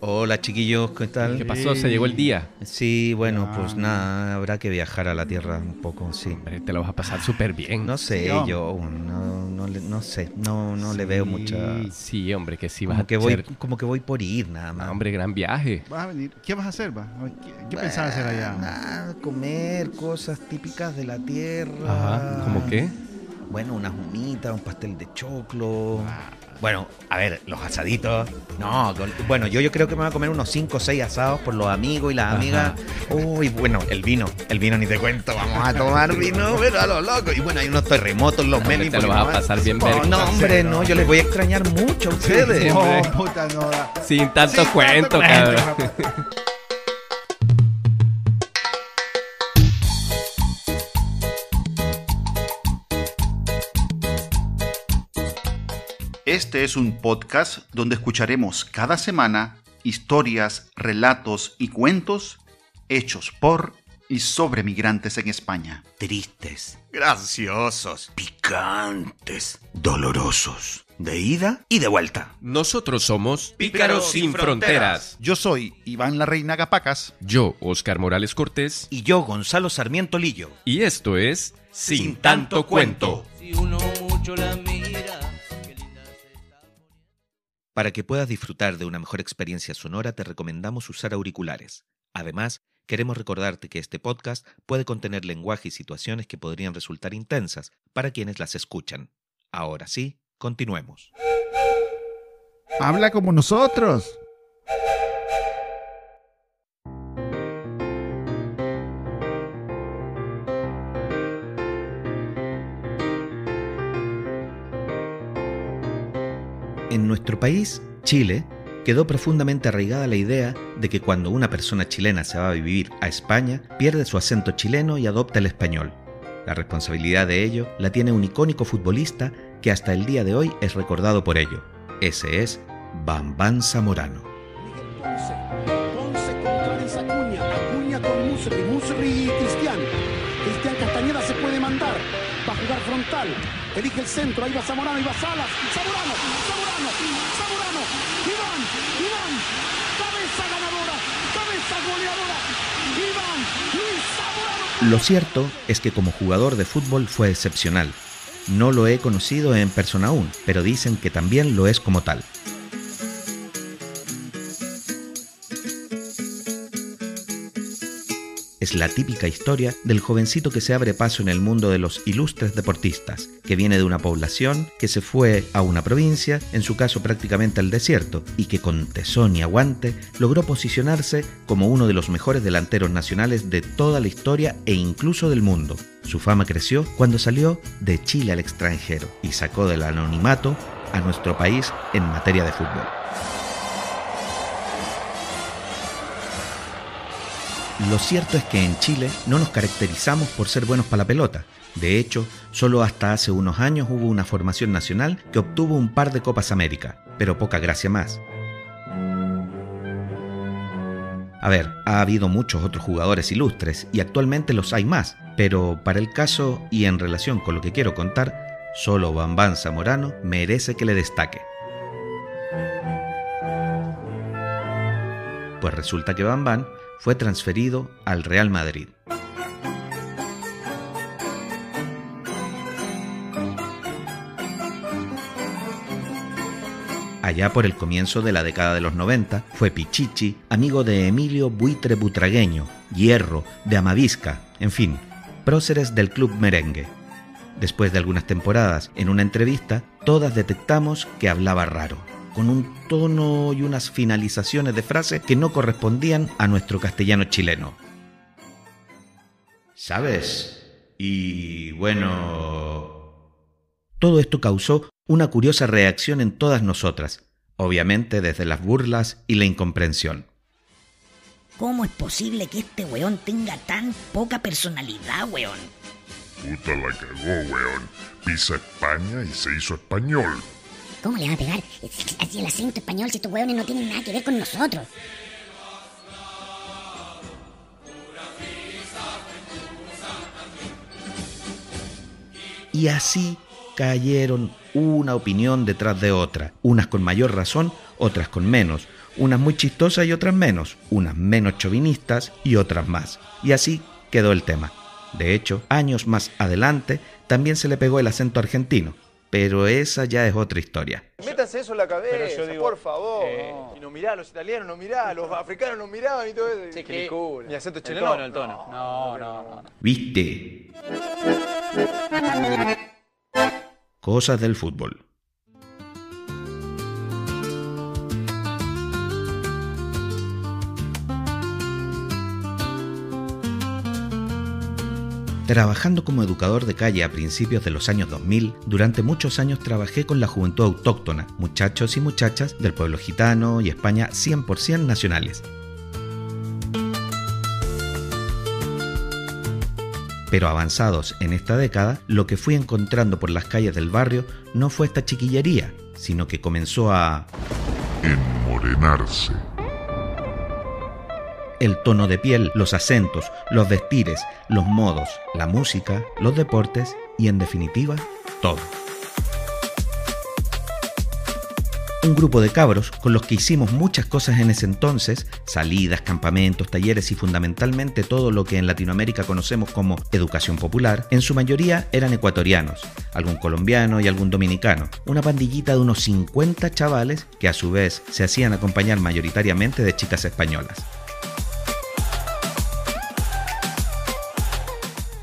Hola chiquillos, ¿qué tal? ¿Qué pasó? ¿Se llegó el día? Sí, bueno, pues nada, habrá que viajar a la Tierra un poco, sí. Hombre, te lo vas a pasar súper bien. No sé, Sí, hombre. yo no sé, no le veo mucha... Sí, hombre, que sí vas Como a que voy, hacer. como que voy por ir nada más. No, hombre, gran viaje. ¿Vas a venir? ¿Qué vas a hacer? ¿Qué pensabas hacer allá? Nada, comer cosas típicas de la tierra. Ajá, ¿cómo qué? Bueno, unas humitas, un pastel de choclo. Bueno, a ver, los asaditos. No, bueno, yo creo que me voy a comer unos 5 o 6 asados por los amigos y las Ajá. amigas. Uy, bueno, el vino ni te cuento. Vamos a tomar vino, pero a lo loco. Y bueno, hay unos terremotos, los Hombre, melis. te lo vas a pasar bien verga. No, hombre, no, yo les voy a extrañar mucho a ustedes. Sí, Oh, hombre. puta, no. Sin tanto Sin cuento, tanto cabrón. cuento. Este es un podcast donde escucharemos cada semana historias, relatos y cuentos hechos por y sobre migrantes en España. Tristes, graciosos, picantes, dolorosos, de ida y de vuelta. Nosotros somos Pícaros Sin Fronteras. Yo soy Iván la Reina Gapacas. Yo, Óscar Morales Cortés. Y yo, Gonzalo Sarmiento Lillo. Y esto es Sin Tanto Cuento. Si uno mucho la mira, qué linda se está poniendo. Para que puedas disfrutar de una mejor experiencia sonora, te recomendamos usar auriculares. Además, queremos recordarte que este podcast puede contener lenguaje y situaciones que podrían resultar intensas para quienes las escuchan. Ahora sí, continuemos. Habla como nosotros. En nuestro país, Chile, quedó profundamente arraigada la idea de que cuando una persona chilena se va a vivir a España, pierde su acento chileno y adopta el español. La responsabilidad de ello la tiene un icónico futbolista que hasta el día de hoy es recordado por ello. Ese es Bambán Zamorano. Ponce con Clarence Acuña, Acuña con Musri y Cristian Castañeda se puede mandar, va a jugar frontal, elige el centro, ahí va Zamorano, ahí va Salas, Zamorano, Iván, cabeza ganadora, cabeza goleadora, Iván, Luis Zamorano. Lo cierto es que como jugador de fútbol fue excepcional. No lo he conocido en persona aún, pero dicen que también lo es como tal. Es la típica historia del jovencito que se abre paso en el mundo de los ilustres deportistas, que viene de una población que se fue a una provincia, en su caso prácticamente al desierto, y que con tesón y aguante logró posicionarse como uno de los mejores delanteros nacionales de toda la historia e incluso del mundo. Su fama creció cuando salió de Chile al extranjero y sacó del anonimato a nuestro país en materia de fútbol. Lo cierto es que en Chile no nos caracterizamos por ser buenos para la pelota. De hecho, solo hasta hace unos años hubo una formación nacional que obtuvo un par de Copas América, pero poca gracia más. A ver, ha habido muchos otros jugadores ilustres y actualmente los hay más, pero para el caso y en relación con lo que quiero contar, solo Bambán Zamorano merece que le destaque. Pues resulta que Bambán fue transferido al Real Madrid. Allá por el comienzo de la década de los 90, fue Pichichi, amigo de Emilio Buitre Butragueño, Hierro, de Amavisca, en fin, próceres del club merengue. Después de algunas temporadas, en una entrevista, todas detectamos que hablaba raro, con un tono y unas finalizaciones de frases que no correspondían a nuestro castellano chileno. ¿Sabes? Y bueno... Todo esto causó una curiosa reacción en todas nosotras, obviamente desde las burlas y la incomprensión. ¿Cómo es posible que este weón tenga tan poca personalidad, weón? Puta la cagó, weón. Pisa España y se hizo español. ¿Cómo le van a pegar así el acento español si estos weones no tienen nada que ver con nosotros? Y así cayeron una opinión detrás de otra, unas con mayor razón, otras con menos, unas muy chistosas y otras menos, unas menos chauvinistas y otras más. Y así quedó el tema. De hecho, años más adelante también se le pegó el acento argentino, pero esa ya es otra historia. Métanse eso en la cabeza, Pero yo digo, por favor. no. Y nos mirá, los italianos nos mirá, los africanos nos miraban y todo eso. Sí, Qué locura. ¿Y acento El chileno? tono, el tono. No. ¿Viste? Cosas del fútbol. Trabajando como educador de calle a principios de los años 2000, durante muchos años trabajé con la juventud autóctona, muchachos y muchachas del pueblo gitano y España 100% nacionales. Pero avanzados en esta década, lo que fui encontrando por las calles del barrio no fue esta chiquillería, sino que comenzó a enmorenarse. El tono de piel, los acentos, los vestires, los modos, la música, los deportes y, en definitiva, todo. Un grupo de cabros con los que hicimos muchas cosas en ese entonces, salidas, campamentos, talleres y fundamentalmente todo lo que en Latinoamérica conocemos como educación popular, en su mayoría eran ecuatorianos, algún colombiano y algún dominicano, una pandillita de unos 50 chavales que a su vez se hacían acompañar mayoritariamente de chicas españolas.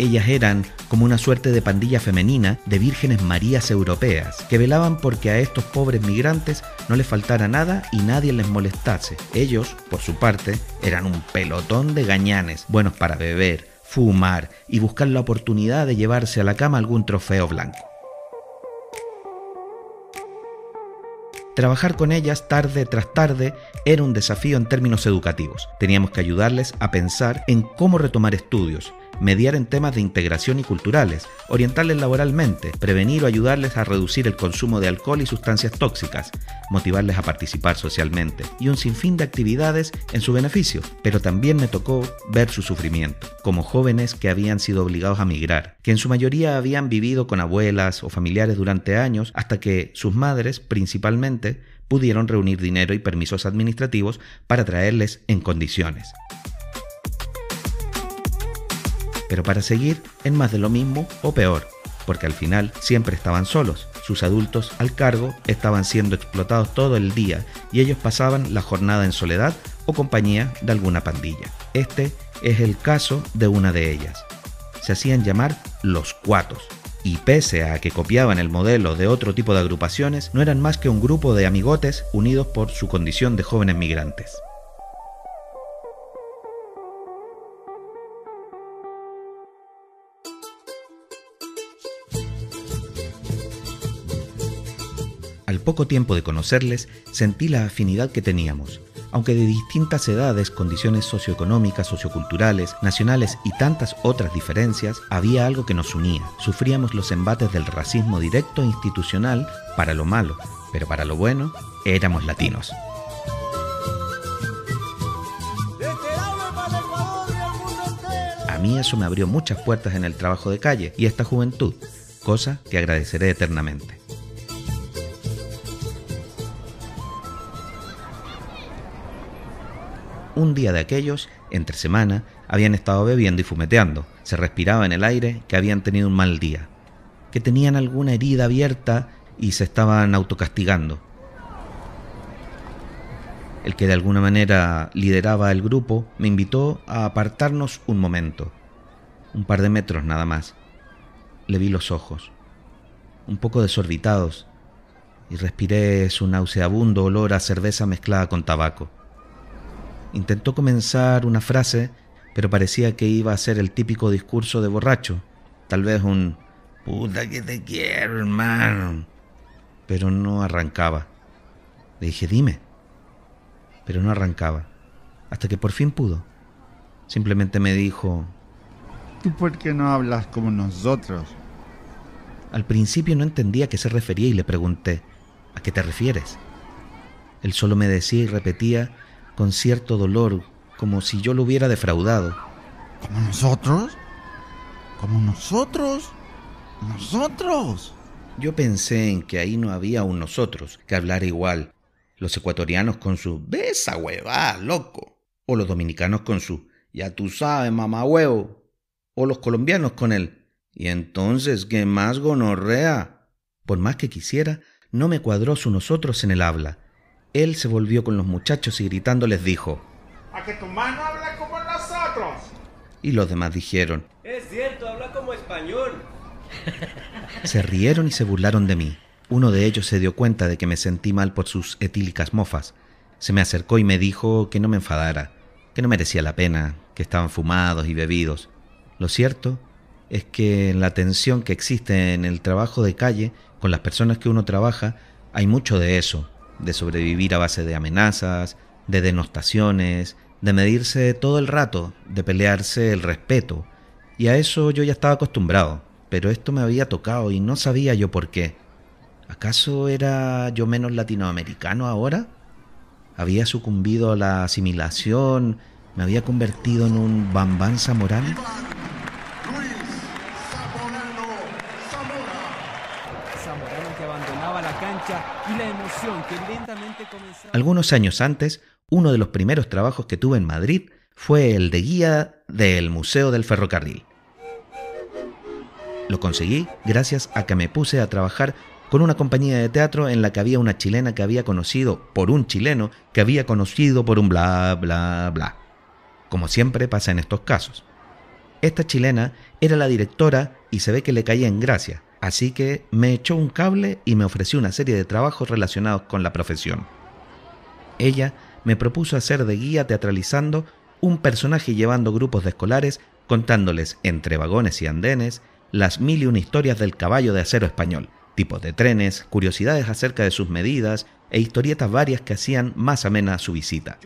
Ellas eran como una suerte de pandilla femenina de vírgenes marías europeas, que velaban porque a estos pobres migrantes no les faltara nada y nadie les molestase. Ellos, por su parte, eran un pelotón de gañanes, buenos para beber, fumar y buscar la oportunidad de llevarse a la cama algún trofeo blanco. Trabajar con ellas tarde tras tarde era un desafío en términos educativos. Teníamos que ayudarles a pensar en cómo retomar estudios, mediar en temas de integración y culturales, orientarles laboralmente, prevenir o ayudarles a reducir el consumo de alcohol y sustancias tóxicas, motivarles a participar socialmente y un sinfín de actividades en su beneficio. Pero también me tocó ver su sufrimiento, como jóvenes que habían sido obligados a migrar, que en su mayoría habían vivido con abuelas o familiares durante años hasta que sus madres, principalmente, pudieron reunir dinero y permisos administrativos para traerles en condiciones. Pero para seguir en más de lo mismo o peor, porque al final siempre estaban solos. Sus adultos al cargo estaban siendo explotados todo el día y ellos pasaban la jornada en soledad o compañía de alguna pandilla. Este es el caso de una de ellas. Se hacían llamar los Cuatos y pese a que copiaban el modelo de otro tipo de agrupaciones, no eran más que un grupo de amigotes unidos por su condición de jóvenes migrantes. Al poco tiempo de conocerles, sentí la afinidad que teníamos. Aunque de distintas edades, condiciones socioeconómicas, socioculturales, nacionales y tantas otras diferencias, había algo que nos unía. Sufríamos los embates del racismo directo e institucional para lo malo, pero para lo bueno, éramos latinos. A mí eso me abrió muchas puertas en el trabajo de calle y esta juventud, cosa que agradeceré eternamente. Un día de aquellos, entre semana, habían estado bebiendo y fumeteando. Se respiraba en el aire que habían tenido un mal día, que tenían alguna herida abierta y se estaban autocastigando. El que de alguna manera lideraba el grupo me invitó a apartarnos un momento, un par de metros nada más. Le vi los ojos, un poco desorbitados, y respiré su nauseabundo olor a cerveza mezclada con tabaco. Intentó comenzar una frase, pero parecía que iba a ser el típico discurso de borracho. Tal vez un "puta que te quiero, hermano", pero no arrancaba. Le dije "dime", pero no arrancaba, hasta que por fin pudo. Simplemente me dijo ¿Tú por qué no hablas como nosotros? Al principio no entendía a qué se refería y le pregunté ¿a qué te refieres? Él solo me decía y repetía con cierto dolor, como si yo lo hubiera defraudado. ¿Como nosotros? ¿Como nosotros? ¿Nosotros? Yo pensé en que ahí no había un nosotros que hablara igual. Los ecuatorianos con su «Besa huevá, loco», o los dominicanos con su «Ya tú sabes, mamá huevo», o los colombianos con el «Y entonces, ¿qué más gonorrea?». Por más que quisiera, no me cuadró su nosotros en el habla. Él se volvió con los muchachos y gritando les dijo ¿A que tu mano habla como nosotros? y los demás dijeron. Es cierto, habla como español. Se rieron y se burlaron de mí. Uno de ellos se dio cuenta de que me sentí mal por sus etílicas mofas. Se me acercó y me dijo que no me enfadara, que no merecía la pena, que estaban fumados y bebidos. Lo cierto es que en la tensión que existe en el trabajo de calle, con las personas que uno trabaja, hay mucho de eso, de sobrevivir a base de amenazas, de denostaciones, de medirse todo el rato, de pelearse el respeto. Y a eso yo ya estaba acostumbrado, pero esto me había tocado y no sabía yo por qué. ¿Acaso era yo menos latinoamericano ahora? ¿Había sucumbido a la asimilación? ¿Me había convertido en un bambán zamorano? Zamorano que abandonaba la cancha y la emoción que lentamente comenzaba. Algunos años antes, uno de los primeros trabajos que tuve en Madrid fue el de guía del Museo del Ferrocarril. Lo conseguí gracias a que me puse a trabajar con una compañía de teatro en la que había una chilena que había conocido por un chileno que había conocido por un bla, bla, bla. Como siempre pasa en estos casos. Esta chilena era la directora y se ve que le caía en gracia, así que me echó un cable y me ofreció una serie de trabajos relacionados con la profesión. Ella me propuso hacer de guía teatralizando un personaje llevando grupos de escolares contándoles entre vagones y andenes las 1001 historias del caballo de acero español, tipos de trenes, curiosidades acerca de sus medidas e historietas varias que hacían más amena su visita.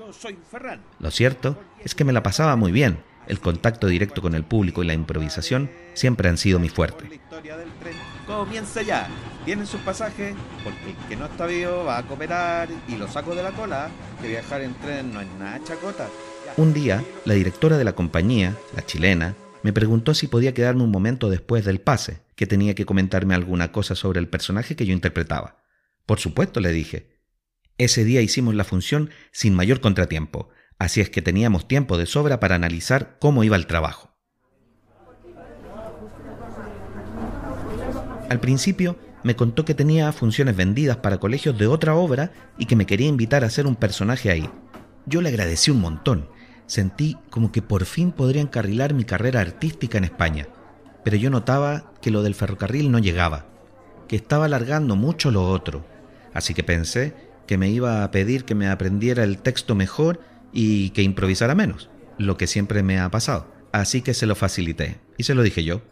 Lo cierto es que me la pasaba muy bien. El contacto directo con el público y la improvisación siempre han sido mi fuerte. La historia del tren comienza ya. Tienen sus pasajes, porque el que no está vivo va a cooperar y lo saco de la cola, que viajar en tren no es nada chacota. Un día, la directora de la compañía, la chilena, me preguntó si podía quedarme un momento después del pase, que tenía que comentarme alguna cosa sobre el personaje que yo interpretaba. Por supuesto, le dije. Ese día hicimos la función sin mayor contratiempo, así es que teníamos tiempo de sobra para analizar cómo iba el trabajo. Al principio me contó que tenía funciones vendidas para colegios de otra obra y que me quería invitar a hacer un personaje ahí. Yo le agradecí un montón. Sentí como que por fin podría encarrilar mi carrera artística en España, pero yo notaba que lo del ferrocarril no llegaba, que estaba alargando mucho lo otro, así que pensé que me iba a pedir que me aprendiera el texto mejor y que improvisara menos, lo que siempre me ha pasado, así que se lo facilité y se lo dije yo.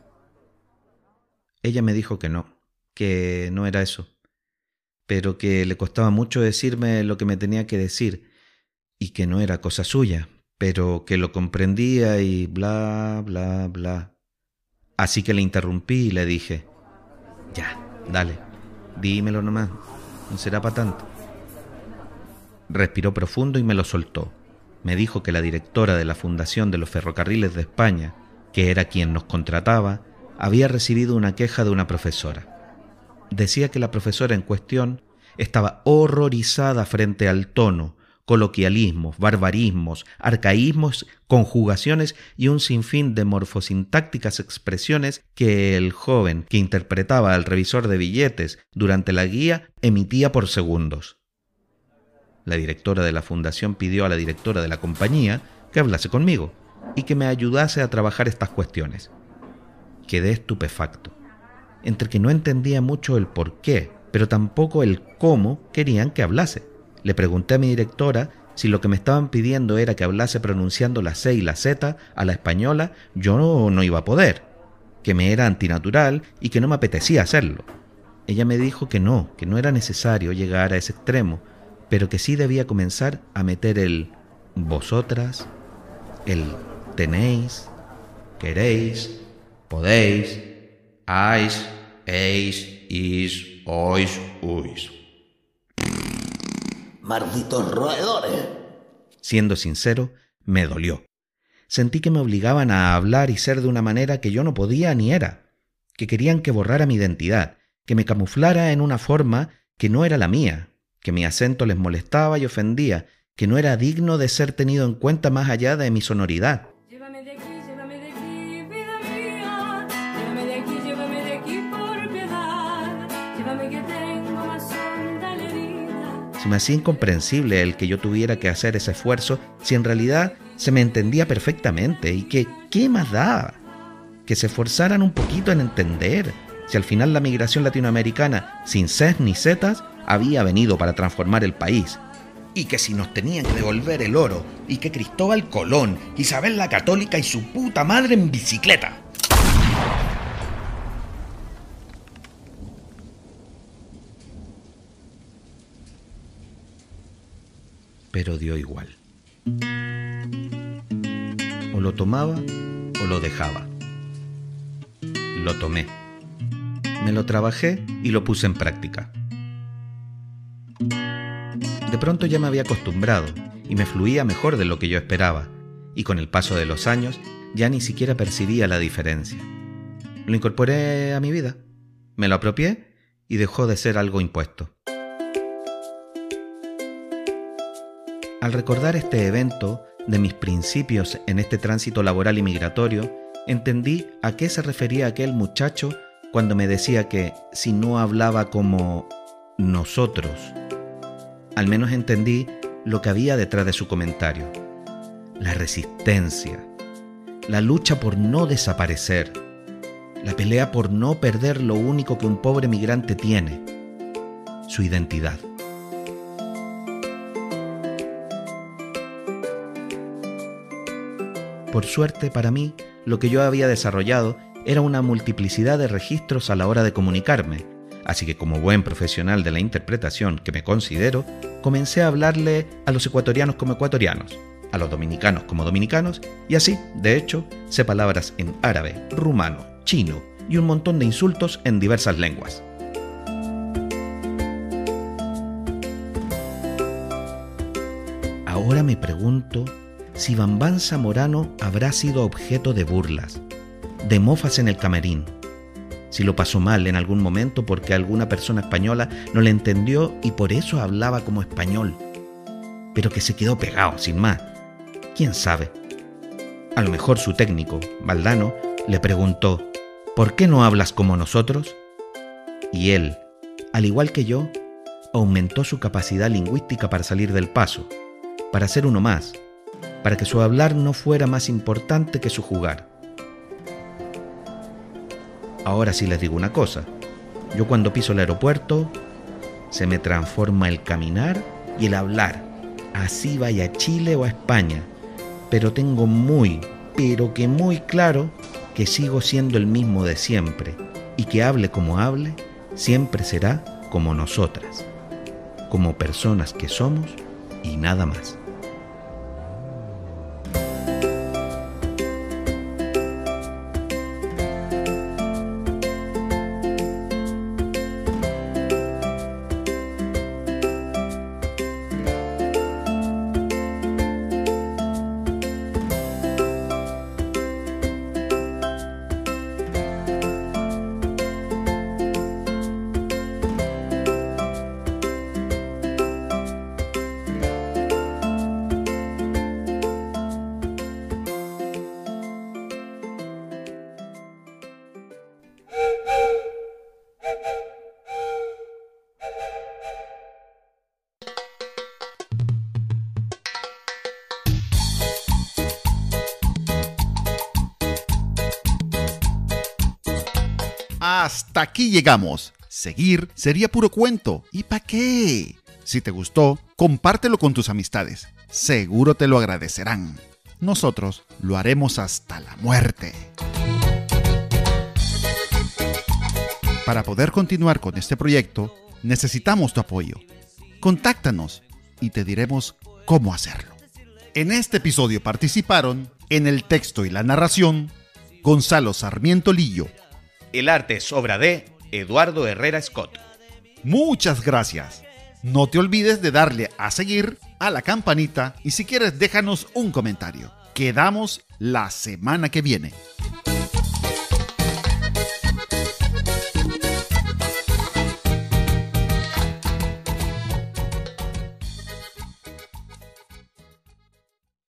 Ella me dijo que no era eso, pero que le costaba mucho decirme lo que me tenía que decir y que no era cosa suya, pero que lo comprendía y bla, bla, bla. Así que le interrumpí y le dije, ya, dale, dímelo nomás, no será para tanto. Respiró profundo y me lo soltó. Me dijo que la directora de la Fundación de los Ferrocarriles de España, que era quien nos contrataba, había recibido una queja de una profesora. Decía que la profesora en cuestión estaba horrorizada frente al tono, coloquialismos, barbarismos, arcaísmos, conjugaciones y un sinfín de morfosintácticas expresiones que el joven que interpretaba al revisor de billetes durante la guía emitía por segundos. La directora de la fundación pidió a la directora de la compañía que hablase conmigo y que me ayudase a trabajar estas cuestiones. Quedé estupefacto, entre que no entendía mucho el por qué, pero tampoco el cómo querían que hablase. Le pregunté a mi directora si lo que me estaban pidiendo era que hablase pronunciando la C y la Z a la española. Yo no iba a poder, que me era antinatural y que no me apetecía hacerlo. Ella me dijo que no era necesario llegar a ese extremo, pero que sí debía comenzar a meter el vosotras, el tenéis, queréis, podéis, ais, eis, is, ois, uis. ¡Malditos roedores! Siendo sincero, me dolió. Sentí que me obligaban a hablar y ser de una manera que yo no podía ni era, que querían que borrara mi identidad, que me camuflara en una forma que no era la mía, que mi acento les molestaba y ofendía, que no era digno de ser tenido en cuenta más allá de mi sonoridad. Llévame de aquí, vida mía. Llévame de aquí por piedad. Llévame que tengo más honda la herida. Se me hacía incomprensible el que yo tuviera que hacer ese esfuerzo si en realidad se me entendía perfectamente y que ¿qué más daba? Que se esforzaran un poquito en entender si al final la migración latinoamericana, sin ses ni zetas, había venido para transformar el país. Y que si nos tenían que devolver el oro, y que Cristóbal Colón, Isabel la Católica y su puta madre en bicicleta. Pero dio igual. O lo tomaba o lo dejaba. Lo tomé. Me lo trabajé y lo puse en práctica. De pronto ya me había acostumbrado y me fluía mejor de lo que yo esperaba, y con el paso de los años ya ni siquiera percibía la diferencia. Lo incorporé a mi vida, me lo apropié y dejó de ser algo impuesto. Al recordar este evento de mis principios en este tránsito laboral y migratorio, entendí a qué se refería aquel muchacho cuando me decía que si no hablaba como nosotros. Al menos entendí lo que había detrás de su comentario. La resistencia, la lucha por no desaparecer, la pelea por no perder lo único que un pobre migrante tiene, su identidad. Por suerte para mí, lo que yo había desarrollado era una multiplicidad de registros a la hora de comunicarme, así que como buen profesional de la interpretación que me considero, comencé a hablarle a los ecuatorianos como ecuatorianos, a los dominicanos como dominicanos, y así, de hecho, sé palabras en árabe, rumano, chino y un montón de insultos en diversas lenguas. Ahora me pregunto si Bambán Zamorano habrá sido objeto de burlas, de mofas en el camerín, si lo pasó mal en algún momento porque alguna persona española no le entendió y por eso hablaba como español, pero que se quedó pegado sin más. ¿Quién sabe? A lo mejor su técnico, Valdano, le preguntó: ¿por qué no hablas como nosotros? Y él, al igual que yo, aumentó su capacidad lingüística para salir del paso, para ser uno más, para que su hablar no fuera más importante que su jugar. Ahora sí les digo una cosa, yo cuando piso el aeropuerto, se me transforma el caminar y el hablar, así vaya a Chile o a España, pero tengo pero que muy claro que sigo siendo el mismo de siempre, y que hable como hable, siempre será como nosotras, como personas que somos y nada más. Hasta aquí llegamos. Seguir sería puro cuento. ¿Y para qué? Si te gustó, compártelo con tus amistades. Seguro te lo agradecerán. Nosotros lo haremos hasta la muerte. Para poder continuar con este proyecto, necesitamos tu apoyo. Contáctanos y te diremos cómo hacerlo. En este episodio participaron, en el texto y la narración, Gonzalo Sarmiento Lillo. El arte es obra de Eduardo Herrera Scott. Muchas gracias. No te olvides de darle a seguir, a la campanita y si quieres déjanos un comentario. Quedamos la semana que viene.